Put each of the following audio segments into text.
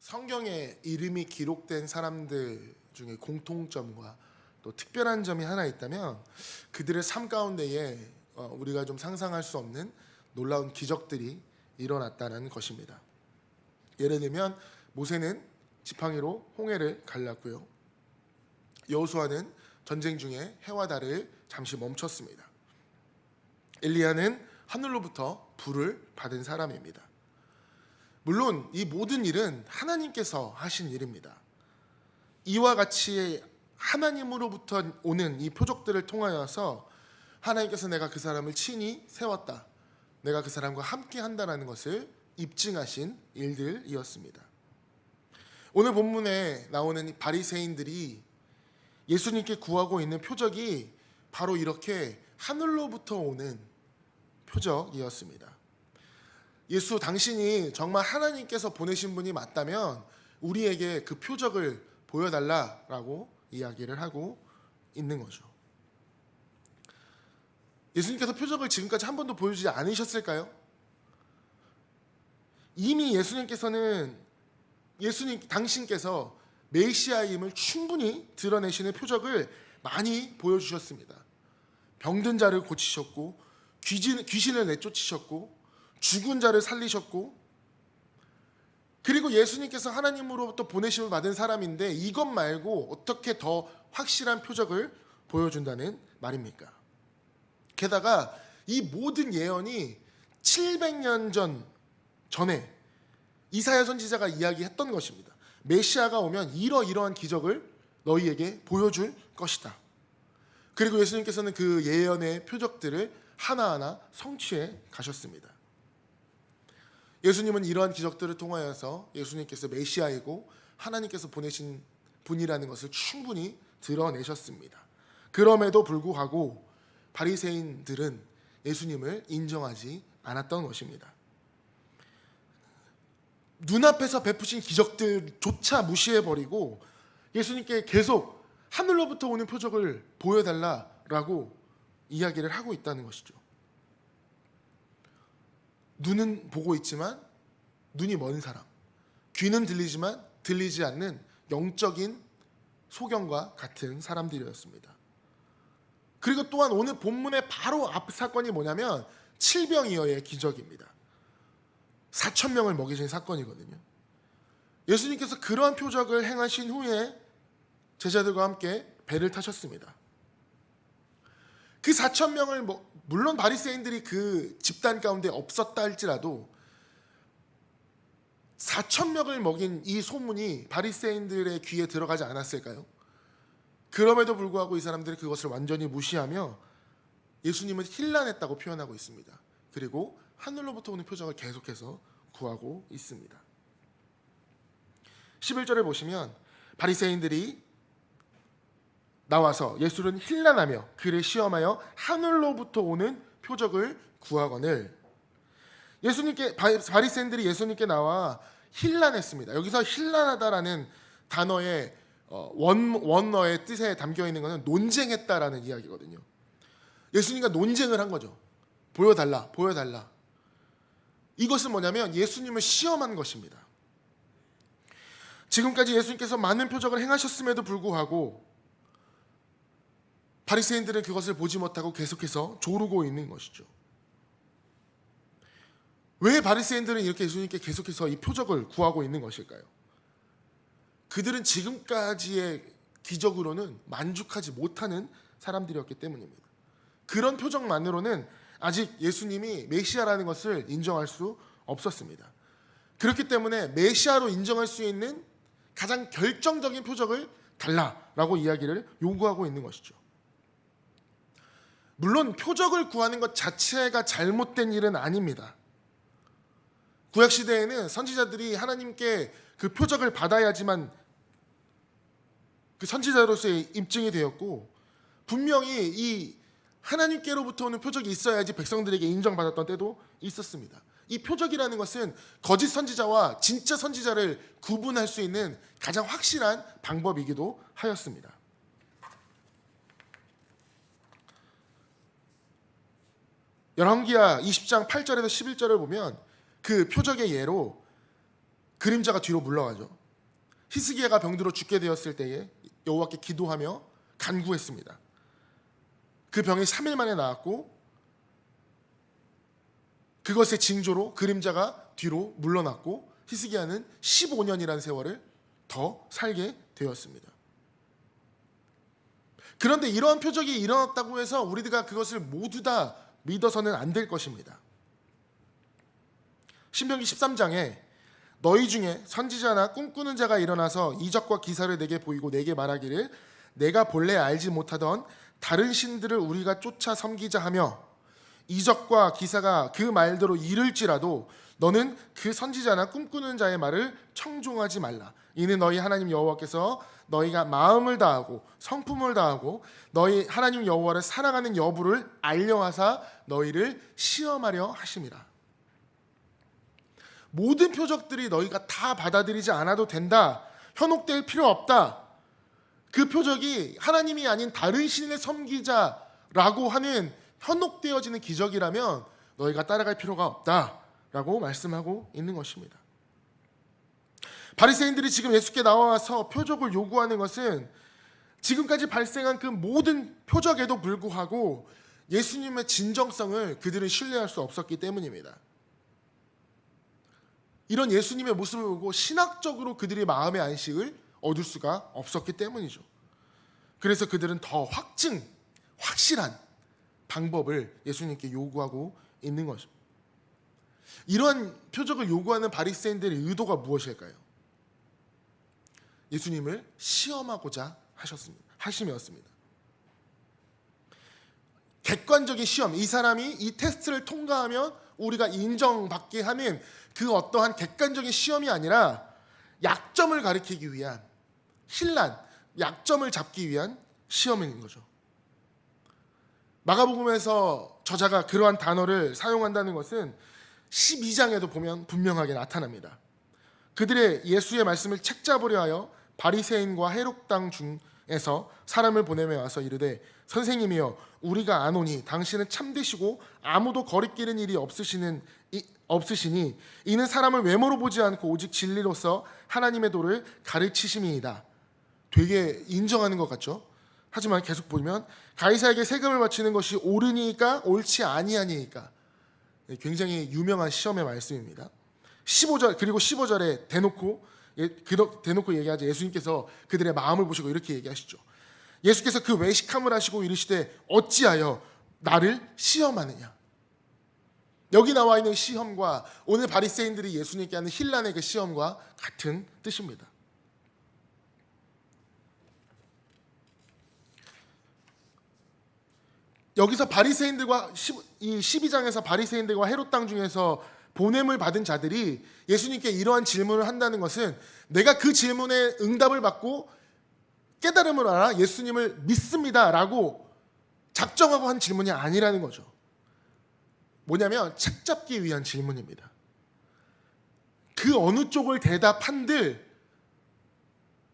성경에 이름이 기록된 사람들 중에 공통점과 또 특별한 점이 하나 있다면 그들의 삶 가운데에 우리가 좀 상상할 수 없는 놀라운 기적들이 일어났다는 것입니다. 예를 들면 모세는 지팡이로 홍해를 갈랐고요. 여호수아는 전쟁 중에 해와 달을 잠시 멈췄습니다. 엘리야는 하늘로부터 불을 받은 사람입니다. 물론 이 모든 일은 하나님께서 하신 일입니다. 이와 같이 하나님으로부터 오는 이 표적들을 통하여서 하나님께서 내가 그 사람을 친히 세웠다, 내가 그 사람과 함께 한다는 것을 입증하신 일들이었습니다. 오늘 본문에 나오는 이 바리새인들이 예수님께 구하고 있는 표적이 바로 이렇게 하늘로부터 오는 표적이었습니다. 예수 당신이 정말 하나님께서 보내신 분이 맞다면 우리에게 그 표적을 보여달라라고 이야기를 하고 있는 거죠. 예수님께서 표적을 지금까지 한 번도 보여주지 않으셨을까요? 이미 당신께서 메시아임을 충분히 드러내시는 표적을 많이 보여주셨습니다. 병든 자를 고치셨고, 귀신을 내쫓으셨고, 죽은 자를 살리셨고, 그리고 예수님께서 하나님으로부터 보내심을 받은 사람인데 이것 말고 어떻게 더 확실한 표적을 보여준다는 말입니까? 게다가 이 모든 예언이 700년 전에 이사야 선지자가 이야기했던 것입니다. 메시아가 오면 이러이러한 기적을 너희에게 보여줄 것이다. 그리고 예수님께서는 그 예언의 표적들을 하나하나 성취해 가셨습니다. 예수님은 이러한 기적들을 통하여서 예수님께서 메시아이고 하나님께서 보내신 분이라는 것을 충분히 드러내셨습니다. 그럼에도 불구하고 바리새인들은 예수님을 인정하지 않았던 것입니다. 눈앞에서 베푸신 기적들조차 무시해버리고 예수님께 계속 하늘로부터 오는 표적을 보여달라라고 이야기를 하고 있다는 것이죠. 눈은 보고 있지만 눈이 먼 사람, 귀는 들리지만 들리지 않는 영적인 소경과 같은 사람들이었습니다. 그리고 또한 오늘 본문의 바로 앞 사건이 뭐냐면 칠병이어의 기적입니다. 4,000명을 먹이신 사건이거든요. 예수님께서 그러한 표적을 행하신 후에 제자들과 함께 배를 타셨습니다. 그 4,000명을 물론 바리새인들이 그 집단 가운데 없었다 할지라도 4,000명을 먹인 이 소문이 바리새인들의 귀에 들어가지 않았을까요? 그럼에도 불구하고 이 사람들이 그것을 완전히 무시하며 예수님을 힐난했다고 표현하고 있습니다. 그리고 하늘로부터 오는 표적을 계속해서 구하고 있습니다. 11절을 보시면 바리새인들이 나와서 예수를 힐난하며 그를 시험하여 하늘로부터 오는 표적을 구하거늘. 바리새인들이 예수님께 나와 힐난했습니다. 여기서 힐난하다라는 단어의 원어의 뜻에 담겨 있는 것은 논쟁했다라는 이야기거든요. 예수님과 논쟁을 한 거죠. 보여달라. 이것은 뭐냐면 예수님을 시험한 것입니다. 지금까지 예수님께서 많은 표적을 행하셨음에도 불구하고 바리새인들은 그것을 보지 못하고 계속해서 조르고 있는 것이죠. 왜 바리새인들은 이렇게 예수님께 계속해서 이 표적을 구하고 있는 것일까요? 그들은 지금까지의 기적으로는 만족하지 못하는 사람들이었기 때문입니다. 그런 표적만으로는 아직 예수님이 메시아라는 것을 인정할 수 없었습니다. 그렇기 때문에 메시아로 인정할 수 있는 가장 결정적인 표적을 달라라고 이야기를 요구하고 있는 것이죠. 물론 표적을 구하는 것 자체가 잘못된 일은 아닙니다. 구약시대에는 선지자들이 하나님께 그 표적을 받아야지만 그 선지자로서의 입증이 되었고, 분명히 이 하나님께로부터 오는 표적이 있어야지 백성들에게 인정받았던 때도 있었습니다. 이 표적이라는 것은 거짓 선지자와 진짜 선지자를 구분할 수 있는 가장 확실한 방법이기도 하였습니다. 열왕기하 20장 8절에서 11절을 보면 그 표적의 예로 그림자가 뒤로 물러가죠. 히스기야가 병들어 죽게 되었을 때에 여호와께 기도하며 간구했습니다. 그 병이 3일 만에 나았고 그것의 징조로 그림자가 뒤로 물러났고 히스기야는 15년이라는 세월을 더 살게 되었습니다. 그런데 이러한 표적이 일어났다고 해서 우리가 그것을 모두 다 믿어서는 안 될 것입니다. 신명기 13장에 너희 중에 선지자나 꿈꾸는 자가 일어나서 이적과 기사를 내게 보이고 내게 말하기를 내가 본래 알지 못하던 다른 신들을 우리가 쫓아 섬기자 하며 이적과 기사가 그 말대로 이룰지라도 너는 그 선지자나 꿈꾸는 자의 말을 청종하지 말라. 이는 너희 하나님 여호와께서 너희가 마음을 다하고 성품을 다하고 너희 하나님 여호와를 사랑하는 여부를 알려하사 너희를 시험하려 하심이라. 모든 표적들이 너희가 다 받아들이지 않아도 된다. 현혹될 필요 없다. 그 표적이 하나님이 아닌 다른 신을 섬기자라고 하는 현혹되어지는 기적이라면 너희가 따라갈 필요가 없다라고 말씀하고 있는 것입니다. 바리새인들이 지금 예수께 나와서 표적을 요구하는 것은 지금까지 발생한 그 모든 표적에도 불구하고 예수님의 진정성을 그들은 신뢰할 수 없었기 때문입니다. 이런 예수님의 모습을 보고 신학적으로 그들의 마음의 안식을 얻을 수가 없었기 때문이죠. 그래서 그들은 더 확실한 방법을 예수님께 요구하고 있는 것입니다. 이러한 표적을 요구하는 바리새인들의 의도가 무엇일까요? 예수님을 시험하고자 하심이었습니다. 객관적인 시험, 이 사람이 이 테스트를 통과하면 우리가 인정받게 하는 그 어떠한 객관적인 시험이 아니라 약점을 가리키기 위한 신란, 약점을 잡기 위한 시험인 거죠. 마가복음에서 저자가 그러한 단어를 사용한다는 것은 12장에도 보면 분명하게 나타납니다. 그들의 예수의 말씀을 책잡으려 하여 바리새인과 헤롯당 중에서 사람을 보내며 와서 이르되 선생님이여 우리가 아노니 당신은 참되시고 아무도 거리끼는 일이 없으시니 이는 사람을 외모로 보지 않고 오직 진리로서 하나님의 도를 가르치심이이다. 되게 인정하는 것 같죠? 하지만 계속 보면 가이사에게 세금을 바치는 것이 옳으니까 옳지 아니하니까 굉장히 유명한 시험의 말씀입니다. 15절 그리고 15절에 대놓고 얘기하자. 예수님께서 그들의 마음을 보시고 이렇게 얘기하시죠. 예수께서 그 외식함을 하시고 이르시되 어찌하여 나를 시험하느냐. 여기 나와 있는 시험과 오늘 바리새인들이 예수님께 하는 힐란의 그 시험과 같은 뜻입니다. 여기서 바리새인들과 이 12장에서 바리새인들과 헤롯 땅 중에서 보냄을 받은 자들이 예수님께 이러한 질문을 한다는 것은 내가 그 질문에 응답을 받고 깨달음을 알아 예수님을 믿습니다라고 작정하고 한 질문이 아니라는 거죠. 뭐냐면 책잡기 위한 질문입니다. 그 어느 쪽을 대답한들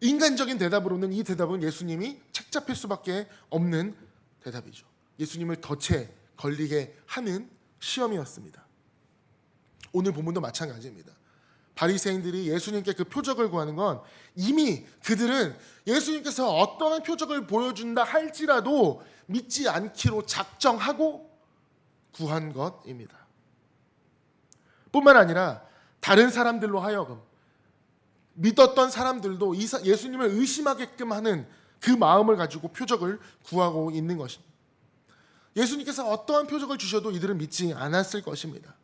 인간적인 대답으로는 이 대답은 예수님이 책잡힐 수밖에 없는 대답이죠. 예수님을 덫에 걸리게 하는 시험이었습니다. 오늘 본문도 마찬가지입니다. 바리새인들이 예수님께 그 표적을 구하는 건 이미 그들은 예수님께서 어떠한 표적을 보여준다 할지라도 믿지 않기로 작정하고 구한 것입니다. 뿐만 아니라 다른 사람들로 하여금 믿었던 사람들도 예수님을 의심하게끔 하는 그 마음을 가지고 표적을 구하고 있는 것입니다. 예수님께서 어떠한 표적을 주셔도 이들은 믿지 않았을 것입니다.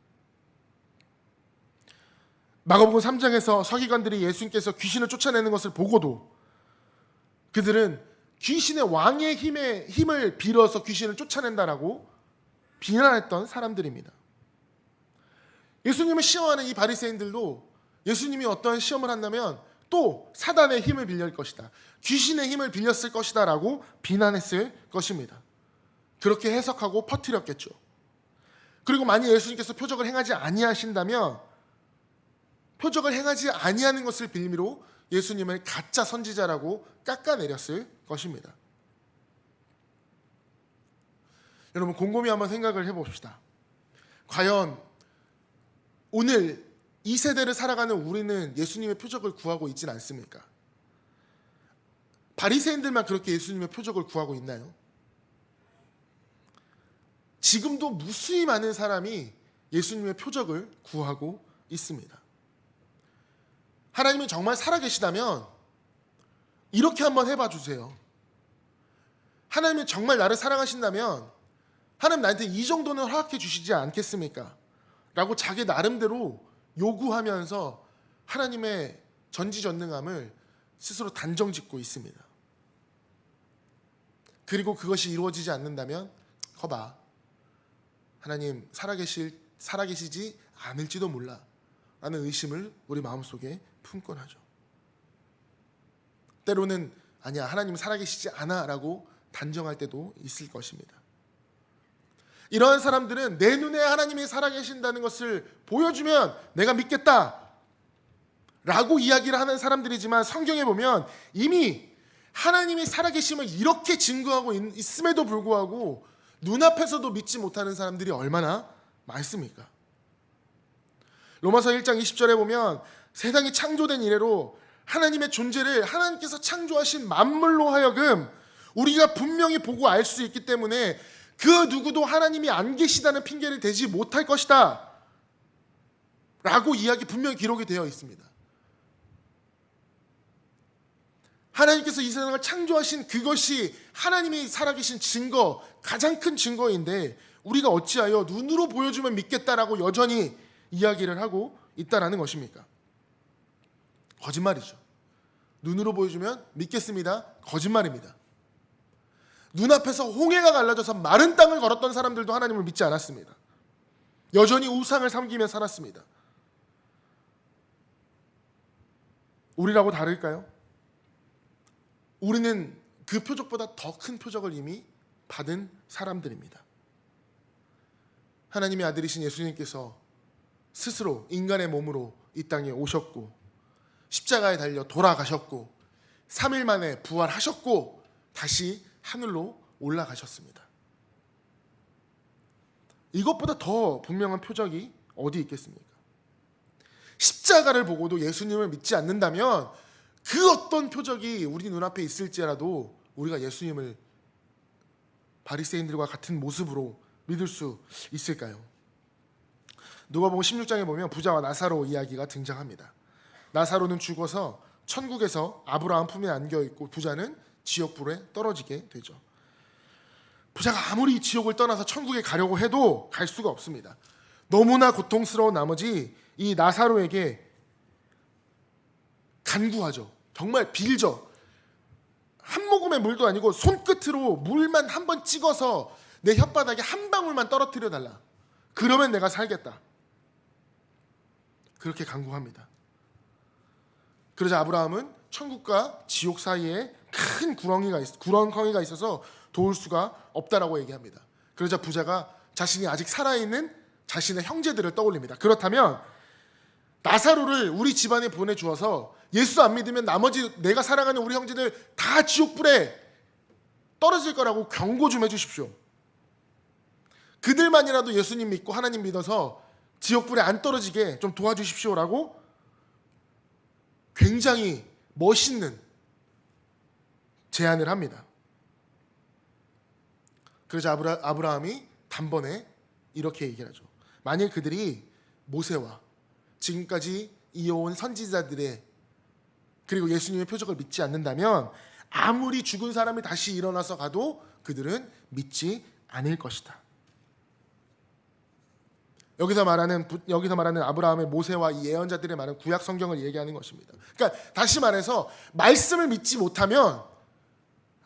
마가복음 3장에서 서기관들이 예수님께서 귀신을 쫓아내는 것을 보고도 그들은 귀신의 왕의 힘을 빌어서 귀신을 쫓아낸다라고 비난했던 사람들입니다. 예수님을 시험하는 이 바리새인들도 예수님이 어떠한 시험을 한다면 또 사단의 힘을 빌릴 것이다, 귀신의 힘을 빌렸을 것이다 라고 비난했을 것입니다. 그렇게 해석하고 퍼뜨렸겠죠. 그리고 만약 예수님께서 표적을 행하지 아니하신다면 표적을 행하지 아니하는 것을 빌미로 예수님을 가짜 선지자라고 깎아내렸을 것입니다. 여러분 곰곰이 한번 생각을 해봅시다. 과연 오늘 이 세대를 살아가는 우리는 예수님의 표적을 구하고 있지는 않습니까? 바리새인들만 그렇게 예수님의 표적을 구하고 있나요? 지금도 무수히 많은 사람이 예수님의 표적을 구하고 있습니다. 하나님이 정말 살아계시다면 이렇게 한번 해봐 주세요. 하나님이 정말 나를 사랑하신다면 하나님 나한테 이 정도는 허락해 주시지 않겠습니까? 라고 자기 나름대로 요구하면서 하나님의 전지전능함을 스스로 단정짓고 있습니다. 그리고 그것이 이루어지지 않는다면 거봐, 하나님 살아계시지 않을지도 몰라 라는 의심을 우리 마음속에 품곤 하죠. 때로는 아니야, 하나님 살아계시지 않아 라고 단정할 때도 있을 것입니다. 이러한 사람들은 내 눈에 하나님이 살아계신다는 것을 보여주면 내가 믿겠다 라고 이야기를 하는 사람들이지만, 성경에 보면 이미 하나님이 살아계심을 이렇게 증거하고 있음에도 불구하고 눈앞에서도 믿지 못하는 사람들이 얼마나 많습니까? 로마서 1장 20절에 보면 세상이 창조된 이래로 하나님의 존재를 하나님께서 창조하신 만물로 하여금 우리가 분명히 보고 알 수 있기 때문에 그 누구도 하나님이 안 계시다는 핑계를 대지 못할 것이다 라고 이야기 분명히 기록이 되어 있습니다. 하나님께서 이 세상을 창조하신 그것이 하나님이 살아계신 증거, 가장 큰 증거인데 우리가 어찌하여 눈으로 보여주면 믿겠다라고 여전히 이야기를 하고 있다라는 것입니까? 거짓말이죠. 눈으로 보여주면 믿겠습니다. 거짓말입니다. 눈앞에서 홍해가 갈라져서 마른 땅을 걸었던 사람들도 하나님을 믿지 않았습니다. 여전히 우상을 섬기며 살았습니다. 우리라고 다를까요? 우리는 그 표적보다 더 큰 표적을 이미 받은 사람들입니다. 하나님의 아들이신 예수님께서 스스로 인간의 몸으로 이 땅에 오셨고 십자가에 달려 돌아가셨고 3일 만에 부활하셨고 다시 하늘로 올라가셨습니다. 이것보다 더 분명한 표적이 어디 있겠습니까? 십자가를 보고도 예수님을 믿지 않는다면 그 어떤 표적이 우리 눈앞에 있을지라도 우리가 예수님을 바리새인들과 같은 모습으로 믿을 수 있을까요? 누가복음 16장에 보면 부자와 나사로 이야기가 등장합니다. 나사로는 죽어서 천국에서 아브라함 품에 안겨있고 부자는 지옥불에 떨어지게 되죠. 부자가 아무리 지옥을 떠나서 천국에 가려고 해도 갈 수가 없습니다. 너무나 고통스러운 나머지 이 나사로에게 간구하죠. 정말 빌죠. 한 모금의 물도 아니고 손끝으로 물만 한번 찍어서 내 혓바닥에 한 방울만 떨어뜨려 달라. 그러면 내가 살겠다. 그렇게 간구합니다. 그러자 아브라함은 천국과 지옥 사이에 큰 구렁텅이가 있어서 도울 수가 없다라고 얘기합니다. 그러자 부자가 자신이 아직 살아있는 자신의 형제들을 떠올립니다. 그렇다면 나사로를 우리 집안에 보내주어서 예수 안 믿으면 나머지 내가 사랑하는 우리 형제들 다 지옥불에 떨어질 거라고 경고 좀 해주십시오. 그들만이라도 예수님 믿고 하나님 믿어서 지옥불에 안 떨어지게 좀 도와주십시오라고 굉장히 멋있는 제안을 합니다. 그러자 아브라함이 단번에 이렇게 얘기를 하죠. 만일 그들이 모세와 지금까지 이어온 선지자들의 그리고 예수님의 표적을 믿지 않는다면 아무리 죽은 사람이 다시 일어나서 가도 그들은 믿지 않을 것이다. 여기서 말하는 아브라함의 모세와 이 예언자들의 말은 구약 성경을 얘기하는 것입니다. 그러니까 다시 말해서 말씀을 믿지 못하면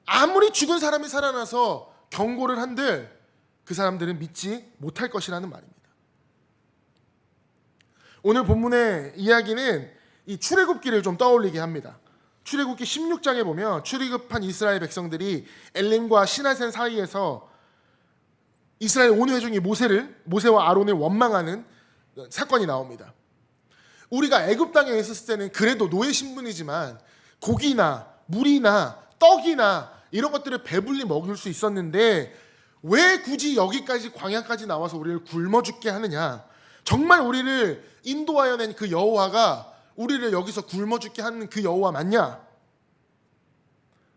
아무리 죽은 사람이 살아나서 경고를 한들 그 사람들은 믿지 못할 것이라는 말입니다. 오늘 본문의 이야기는 이 출애굽기를 좀 떠올리게 합니다. 출애굽기 16장에 보면 출애굽한 이스라엘 백성들이 엘림과 시내산 사이에서 이스라엘 온 회중이 모세와 아론을 원망하는 사건이 나옵니다. 우리가 애굽 땅에 있었을 때는 그래도 노예 신분이지만 고기나 물이나 떡이나 이런 것들을 배불리 먹을 수 있었는데 왜 굳이 여기까지 광야까지 나와서 우리를 굶어 죽게 하느냐? 정말 우리를 인도하여 낸 그 여호와가 우리를 여기서 굶어 죽게 하는 그 여호와 맞냐?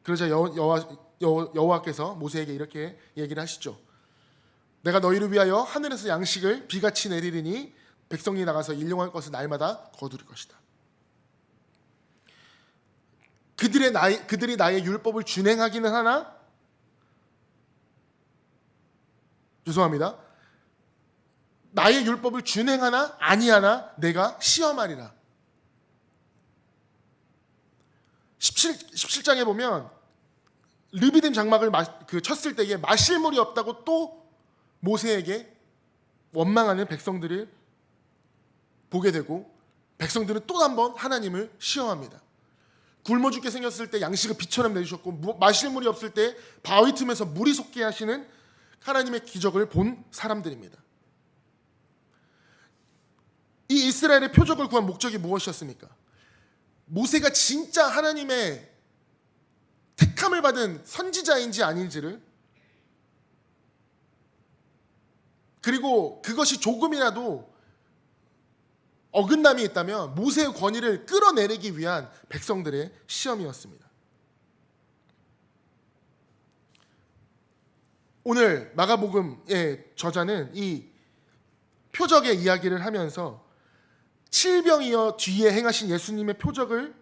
그러자 여호와께서 모세에게 이렇게 얘기를 하시죠. 내가 너희를 위하여 하늘에서 양식을 비같이 내리리니 백성이 나가서 일용할 것을 날마다 거두릴 것이다. 그들이 나의 율법을 준행하기는 하나, 죄송합니다. 나의 율법을 준행하나 아니하나 내가 시험하리라. 17장에 보면 르비딤 장막을 쳤을 때에 마실 물이 없다고 또 모세에게 원망하는 백성들을 보게 되고, 백성들은 또 한 번 하나님을 시험합니다. 굶어 죽게 생겼을 때 양식을 비처럼 내주셨고, 마실 물이 없을 때 바위 틈에서 물이 솟게 하시는 하나님의 기적을 본 사람들입니다. 이 이스라엘의 표적을 구한 목적이 무엇이었습니까? 모세가 진짜 하나님의 택함을 받은 선지자인지 아닌지를, 그리고 그것이 조금이라도 어긋남이 있다면 모세의 권위를 끌어내리기 위한 백성들의 시험이었습니다. 오늘 마가복음의 저자는 이 표적의 이야기를 하면서 칠병이어 뒤에 행하신 예수님의 표적을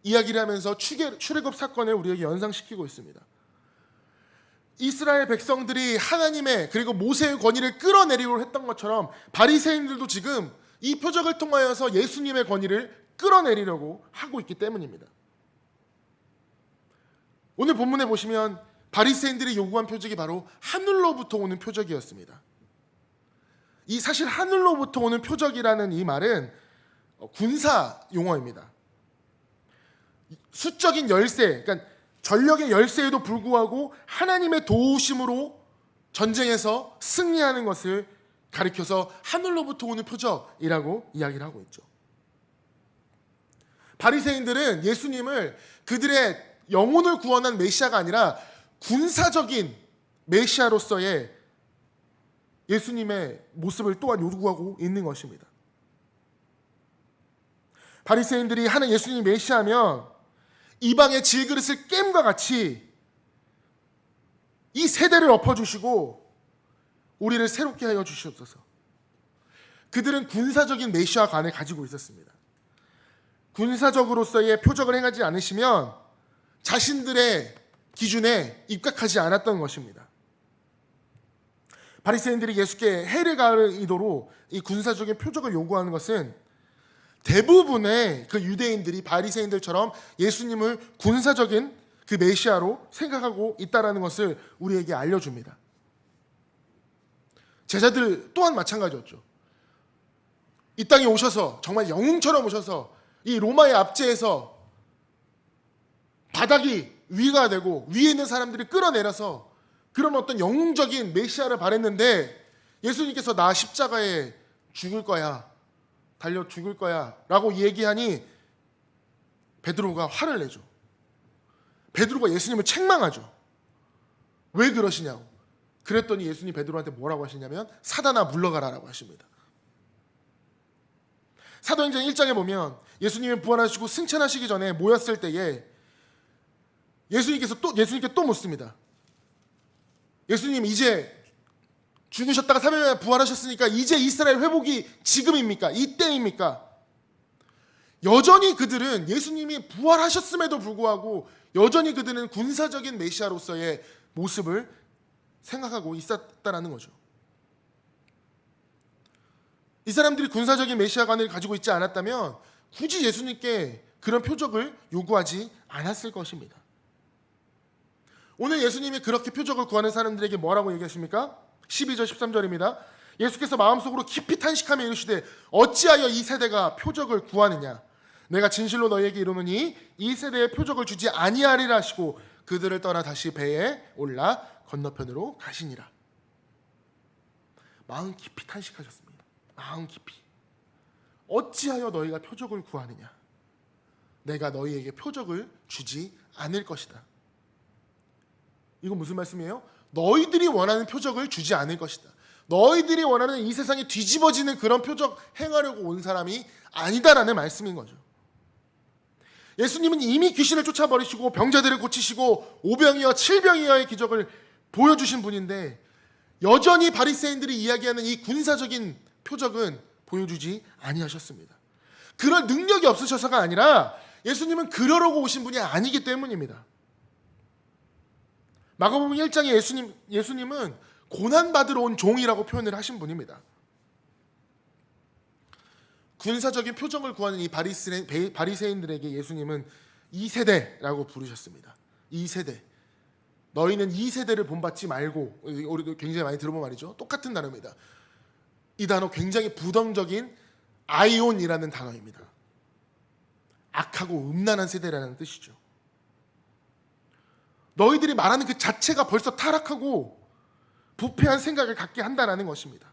이야기를 하면서 출애굽 사건을 우리에게 연상시키고 있습니다. 이스라엘 백성들이 하나님의 그리고 모세의 권위를 끌어내리려고 했던 것처럼 바리새인들도 지금 이 표적을 통하여서 예수님의 권위를 끌어내리려고 하고 있기 때문입니다. 오늘 본문에 보시면 바리새인들이 요구한 표적이 바로 하늘로부터 오는 표적이었습니다. 이 사실 하늘로부터 오는 표적이라는 이 말은 군사 용어입니다. 수적인 열세, 그러니까 전력의 열세에도 불구하고 하나님의 도우심으로 전쟁에서 승리하는 것을 가리켜서 하늘로부터 오는 표적이라고 이야기를 하고 있죠. 바리새인들은 예수님을 그들의 영혼을 구원한 메시아가 아니라 군사적인 메시아로서의 예수님의 모습을 또한 요구하고 있는 것입니다. 바리새인들이 하는 예수님 메시아면 이방의 질그릇을 깸과 같이 이 세대를 엎어주시고 우리를 새롭게 하여 주시옵소서. 그들은 군사적인 메시아관을 가지고 있었습니다. 군사적으로서의 표적을 행하지 않으시면 자신들의 기준에 입각하지 않았던 것입니다. 바리새인들이 예수께 해를 가할 의도로 이 군사적인 표적을 요구하는 것은 대부분의 그 유대인들이 바리새인들처럼 예수님을 군사적인 그 메시아로 생각하고 있다는 것을 우리에게 알려줍니다. 제자들 또한 마찬가지였죠. 이 땅에 오셔서 정말 영웅처럼 오셔서 이 로마의 압제에서 바닥이 위가 되고 위에 있는 사람들이 끌어내려서 그런 어떤 영웅적인 메시아를 바랬는데 예수님께서 나 십자가에 죽을 거야, 달려 죽을 거야 라고 얘기하니 베드로가 화를 내죠. 베드로가 예수님을 책망하죠. 왜 그러시냐고. 그랬더니 예수님 베드로한테 뭐라고 하시냐면 사단아 물러가라라고 하십니다. 사도행전 1장에 보면 예수님이 부활하시고 승천하시기 전에 모였을 때에 예수님께 또 묻습니다. 예수님 이제 죽으셨다가 3일 만에 부활하셨으니까 이제 이스라엘 회복이 지금입니까? 이때입니까? 여전히 그들은 예수님이 부활하셨음에도 불구하고 여전히 그들은 군사적인 메시아로서의 모습을 생각하고 있었다라는 거죠. 이 사람들이 군사적인 메시아관을 가지고 있지 않았다면 굳이 예수님께 그런 표적을 요구하지 않았을 것입니다. 오늘 예수님이 그렇게 표적을 구하는 사람들에게 뭐라고 얘기하십니까? 12절 13절입니다. 예수께서 마음속으로 깊이 탄식하며 이르시되 어찌하여 이 세대가 표적을 구하느냐. 내가 진실로 너희에게 이르노니 이 세대에 표적을 주지 아니하리라 하시고 그들을 떠나 다시 배에 올라 건너편으로 가시니라. 마음 깊이 탄식하셨습니다. 마음 깊이. 어찌하여 너희가 표적을 구하느냐. 내가 너희에게 표적을 주지 않을 것이다. 이건 무슨 말씀이에요? 너희들이 원하는 표적을 주지 않을 것이다. 너희들이 원하는 이 세상이 뒤집어지는 그런 표적 행하려고 온 사람이 아니다라는 말씀인 거죠. 예수님은 이미 귀신을 쫓아버리시고 병자들을 고치시고 오병이어 칠병이어의 기적을 보여주신 분인데 여전히 바리새인들이 이야기하는 이 군사적인 표적은 보여주지 아니하셨습니다. 그럴 능력이 없으셔서가 아니라 예수님은 그러려고 오신 분이 아니기 때문입니다. 마가복음 1장에 예수님은 고난받으러 온 종이라고 표현을 하신 분입니다. 군사적인 표적을 구하는 이 바리새인들에게 예수님은 2세대라고 부르셨습니다. 2세대. 너희는 2세대를 본받지 말고, 우리도 굉장히 많이 들어본 말이죠. 똑같은 단어입니다. 이 단어 굉장히 부정적인 아이온이라는 단어입니다. 악하고 음란한 세대라는 뜻이죠. 너희들이 말하는 그 자체가 벌써 타락하고 부패한 생각을 갖게 한다는 것입니다.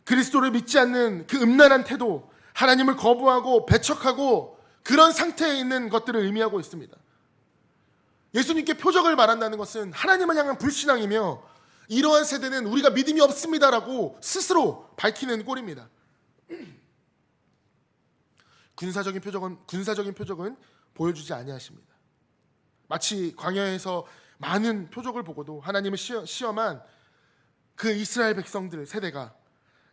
그리스도를 믿지 않는 그 음란한 태도, 하나님을 거부하고 배척하고 그런 상태에 있는 것들을 의미하고 있습니다. 예수님께 표적을 말한다는 것은 하나님을 향한 불신앙이며 이러한 세대는 우리가 믿음이 없습니다라고 스스로 밝히는 꼴입니다. 군사적인 표적은 보여주지 아니하십니다. 마치 광야에서 많은 표적을 보고도 하나님을 시험한 그 이스라엘 백성들 세대가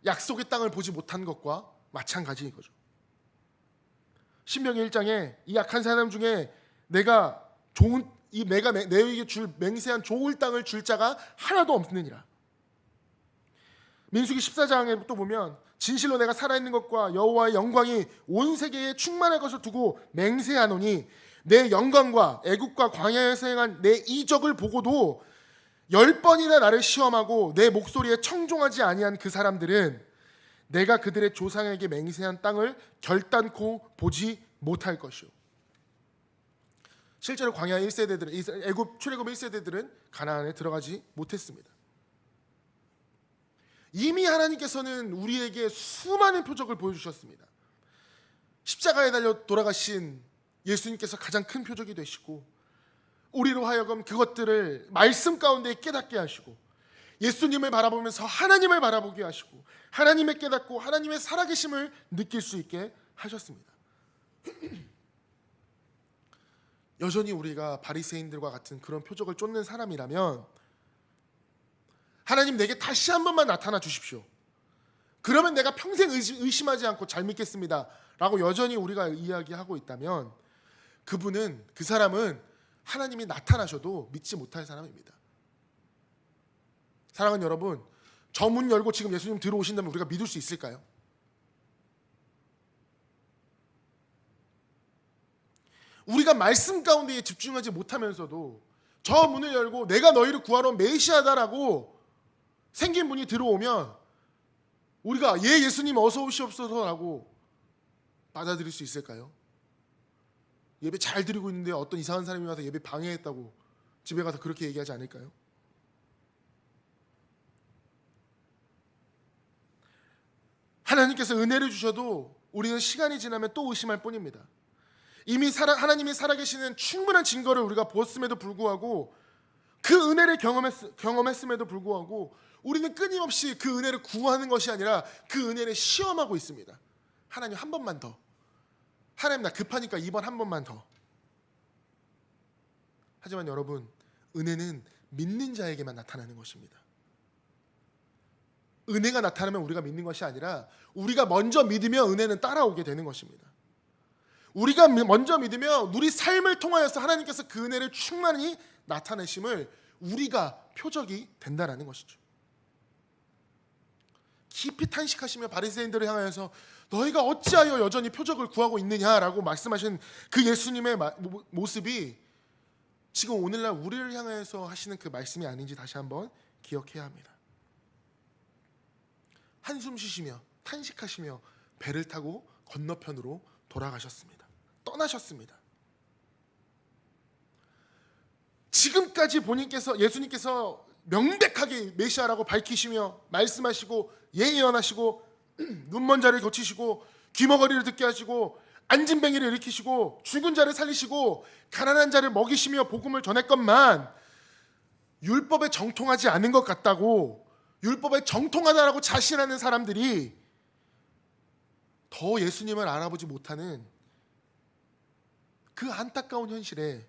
약속의 땅을 보지 못한 것과 마찬가지인 거죠. 신명기 1장에 이 악한 사람 중에 내가 너에게 줄 맹세한 좋을 땅을 줄 자가 하나도 없느니라. 민수기 14장에 또 보면 진실로 내가 살아있는 것과 여호와의 영광이 온 세계에 충만할 것을 두고 맹세하노니 내 영광과 애국과 광야에서 행한 내 이적을 보고도 10번이나 나를 시험하고 내 목소리에 청종하지 아니한 그 사람들은 내가 그들의 조상에게 맹세한 땅을 결단코 보지 못할 것이요. 실제로 광야 1세대들은 애굽 출애굽 1세대들은 가나안에 들어가지 못했습니다. 이미 하나님께서는 우리에게 수많은 표적을 보여주셨습니다. 십자가에 달려 돌아가신 예수님께서 가장 큰 표적이 되시고 우리로 하여금 그것들을 말씀 가운데 깨닫게 하시고 예수님을 바라보면서 하나님을 바라보게 하시고 하나님을 깨닫고 하나님의 살아계심을 느낄 수 있게 하셨습니다. 여전히 우리가 바리새인들과 같은 그런 표적을 쫓는 사람이라면 하나님 내게 다시 한 번만 나타나 주십시오. 그러면 내가 평생 의심하지 않고 잘 믿겠습니다 라고 여전히 우리가 이야기하고 있다면 그 사람은 하나님이 나타나셔도 믿지 못할 사람입니다. 사랑하는 여러분, 저 문 열고 지금 예수님 들어오신다면 우리가 믿을 수 있을까요? 우리가 말씀 가운데에 집중하지 못하면서도 저 문을 열고 내가 너희를 구하러 온 메시아다라고 생긴 분이 들어오면 우리가 예수님 어서 오시옵소서라고 받아들일 수 있을까요? 예배 잘 드리고 있는데 어떤 이상한 사람이 와서 예배 방해했다고 집에 가서 그렇게 얘기하지 않을까요? 하나님께서 은혜를 주셔도 우리는 시간이 지나면 또 의심할 뿐입니다. 이미 하나님이 살아계시는 충분한 증거를 우리가 보았음에도 불구하고 그 은혜를 경험했음에도 불구하고 우리는 끊임없이 그 은혜를 구하는 것이 아니라 그 은혜를 시험하고 있습니다. 하나님 한 번만 더. 하나님 나 급하니까 이번 한 번만 더. 하지만 여러분, 은혜는 믿는 자에게만 나타나는 것입니다. 은혜가 나타나면 우리가 믿는 것이 아니라 우리가 먼저 믿으며 은혜는 따라오게 되는 것입니다. 우리가 먼저 믿으며 우리 삶을 통하여서 하나님께서 그 은혜를 충만히 나타내심을 우리가 표적이 된다는 것이죠. 깊이 탄식하시며 바리새인들을 향하여서 너희가 어찌하여 여전히 표적을 구하고 있느냐라고 말씀하신 그 예수님의 모습이 지금 오늘날 우리를 향해서 하시는 그 말씀이 아닌지 다시 한번 기억해야 합니다. 한숨 쉬시며 탄식하시며 배를 타고 건너편으로 돌아가셨습니다. 떠나셨습니다. 지금까지 예수님께서 명백하게 메시아라고 밝히시며 말씀하시고 예언하시고 눈먼 자를 고치시고 귀머거리를 듣게 하시고 앉은 뱅이를 일으키시고 죽은 자를 살리시고 가난한 자를 먹이시며 복음을 전했건만 율법에 정통하지 않은 것 같다고, 율법에 정통하다라고 자신하는 사람들이 더 예수님을 알아보지 못하는 그 안타까운 현실에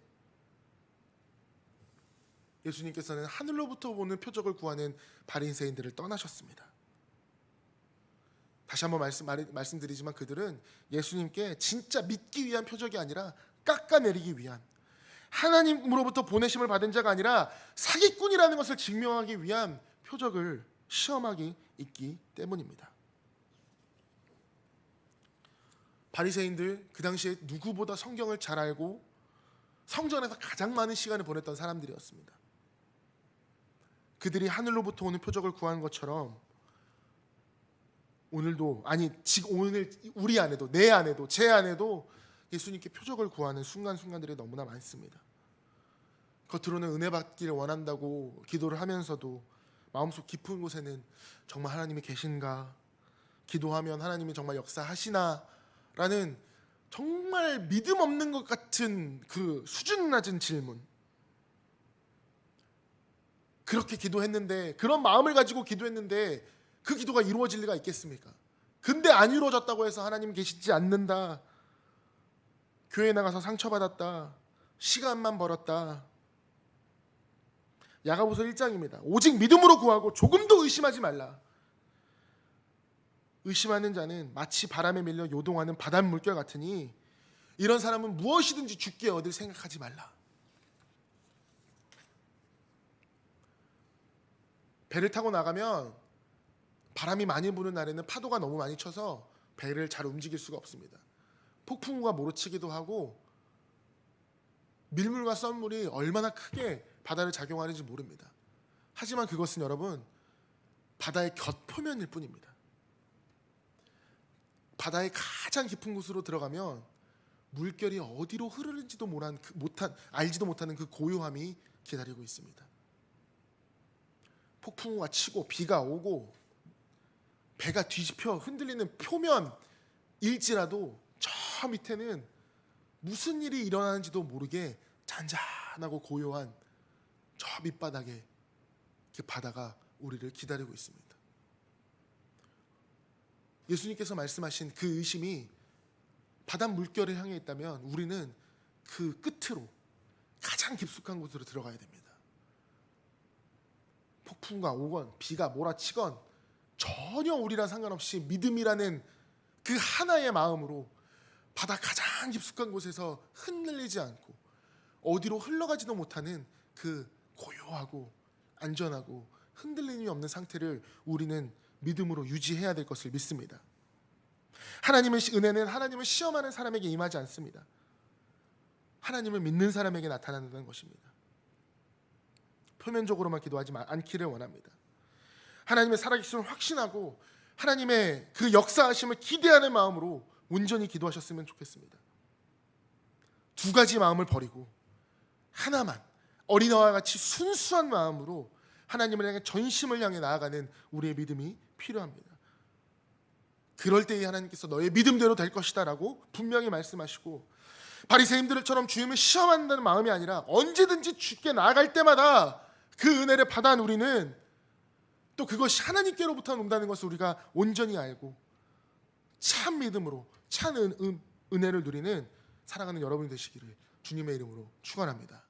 예수님께서는 하늘로부터 보는 표적을 구하는 바리새인들을 떠나셨습니다. 다시 한번 말씀드리지만 그들은 예수님께 진짜 믿기 위한 표적이 아니라 깎아내리기 위한, 하나님으로부터 보내심을 받은 자가 아니라 사기꾼이라는 것을 증명하기 위한 표적을 시험하기 있기 때문입니다. 바리새인들, 그 당시에 누구보다 성경을 잘 알고 성전에서 가장 많은 시간을 보냈던 사람들이었습니다. 그들이 하늘로부터 오는 표적을 구하는 것처럼 오늘도, 아니 지금 오늘 우리 안에도, 내 안에도, 제 안에도 예수님께 표적을 구하는 순간순간들이 너무나 많습니다. 겉으로는 은혜 받기를 원한다고 기도를 하면서도 마음속 깊은 곳에는 정말 하나님이 계신가, 기도하면 하나님이 정말 역사하시나 라는 정말 믿음 없는 것 같은 그 수준 낮은 질문. 그렇게 기도했는데, 그런 마음을 가지고 기도했는데 그 기도가 이루어질 리가 있겠습니까? 근데 안 이루어졌다고 해서 하나님 계시지 않는다, 교회 나가서 상처받았다, 시간만 벌었다. 야고보서 1장입니다. 오직 믿음으로 구하고 조금도 의심하지 말라. 의심하는 자는 마치 바람에 밀려 요동하는 바닷물결 같으니 이런 사람은 무엇이든지 죽게 얻을 생각하지 말라. 배를 타고 나가면 바람이 많이 부는 날에는 파도가 너무 많이 쳐서 배를 잘 움직일 수가 없습니다. 폭풍우가 몰아치기도 하고 밀물과 썰물이 얼마나 크게 바다를 작용하는지 모릅니다. 하지만 그것은 여러분, 바다의 곁표면일 뿐입니다. 바다의 가장 깊은 곳으로 들어가면 물결이 어디로 흐르는지도 알지도 못하는 그 고요함이 기다리고 있습니다. 폭풍우가 치고 비가 오고 배가 뒤집혀 흔들리는 표면일지라도 저 밑에는 무슨 일이 일어나는지도 모르게 잔잔하고 고요한 저 밑바닥에 그 바다가 우리를 기다리고 있습니다. 예수님께서 말씀하신 그 의심이 바닷 물결을 향해 있다면 우리는 그 끝으로, 가장 깊숙한 곳으로 들어가야 됩니다. 폭풍과 오건 비가 몰아치건 전혀 우리랑 상관없이 믿음이라는 그 하나의 마음으로 바다 가장 깊숙한 곳에서 흔들리지 않고 어디로 흘러가지도 못하는 그 고요하고 안전하고 흔들림이 없는 상태를 우리는 믿음으로 유지해야 될 것을 믿습니다. 하나님의 은혜는 하나님을 시험하는 사람에게 임하지 않습니다. 하나님을 믿는 사람에게 나타나는 것입니다. 표면적으로만 기도하지 않기를 원합니다. 하나님의 살아계심을 확신하고 하나님의 그 역사하심을 기대하는 마음으로 온전히 기도하셨으면 좋겠습니다. 두 가지 마음을 버리고 하나만, 어린아이와 같이 순수한 마음으로 하나님을 향해 전심을 향해 나아가는 우리의 믿음이 필요합니다. 그럴 때에 하나님께서 너의 믿음대로 될 것이다 라고 분명히 말씀하시고, 바리새인들처럼 주님을 시험한다는 마음이 아니라 언제든지 주께 나아갈 때마다 그 은혜를 받아온 우리는 또 그것이 하나님께로부터 온다는 것을 우리가 온전히 알고 참 믿음으로 참 은혜를 누리는 사랑하는 여러분이 되시기를 주님의 이름으로 축원합니다.